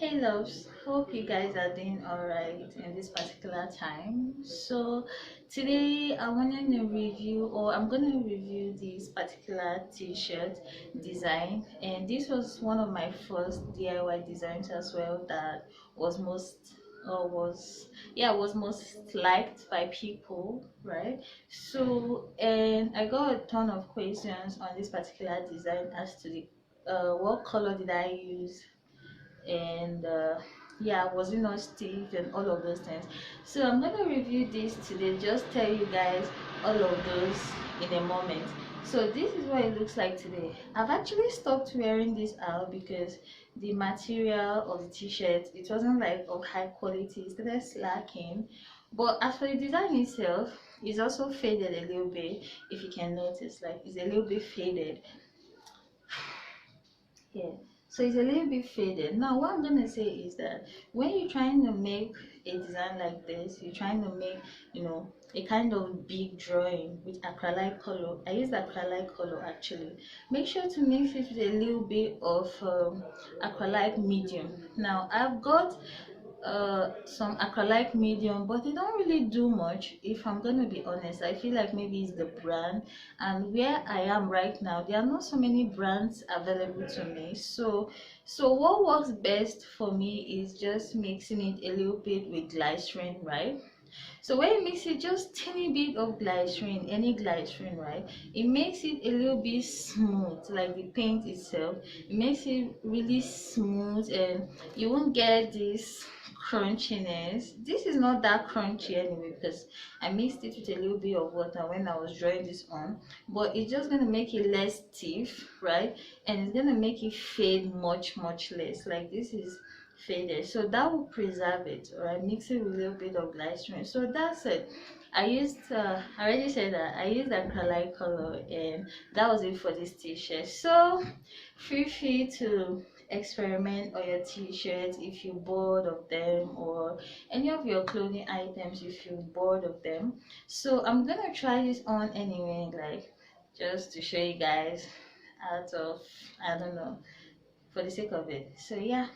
Hey loves, hope you guys are doing alright in this particular time. So today I wanted to review, or I'm going to review this particular t-shirt design, and this was one of my first DIY designs as well that was most was most liked by people, right? So, and I got a ton of questions on this particular design as to the what color did I use, and yeah, was it not stitched and all of those things. So I'm gonna review this today, just tell you guys all of those in a moment. So this is what it looks like today. I've actually stopped wearing this out because the material of the t-shirt, it wasn't like of high quality, it started slacking. But as for the design itself, it's also faded a little bit. If you can notice, like, it's a little bit faded. Yeah, so it's a little bit faded. Now what I'm gonna say is that when you're trying to make a design like this, you're trying to make, a kind of big drawing with acrylic color. I use acrylic color actually. Make sure to mix it with a little bit of acrylic medium. Now I've got some acrylic medium, but they don't really do much. If I'm gonna be honest, I feel like maybe it's the brand, and where I am right now there are not so many brands available to me. So what works best for me is just mixing it a little bit with glycerin, right? So when you mix it, just tiny bit of glycerin, any glycerin, right? It makes it a little bit smooth, like the paint itself. It makes it really smooth, and you won't get this crunchiness. This is not that crunchy anyway because I mixed it with a little bit of water when I was drawing this on. But it's just gonna make it less stiff, right? And it's gonna make it fade much less. Like this is faded, so that will preserve it. Or I mix it with a little bit of glycerin. So that's it. I already said that I used acrylic color, and that was it for this t-shirt. So feel free to experiment on your t-shirts if you're bored of them, or any of your clothing items if you're bored of them. So I'm gonna try this on anyway, like, just to show you guys out of, I don't know, for the sake of it. So yeah,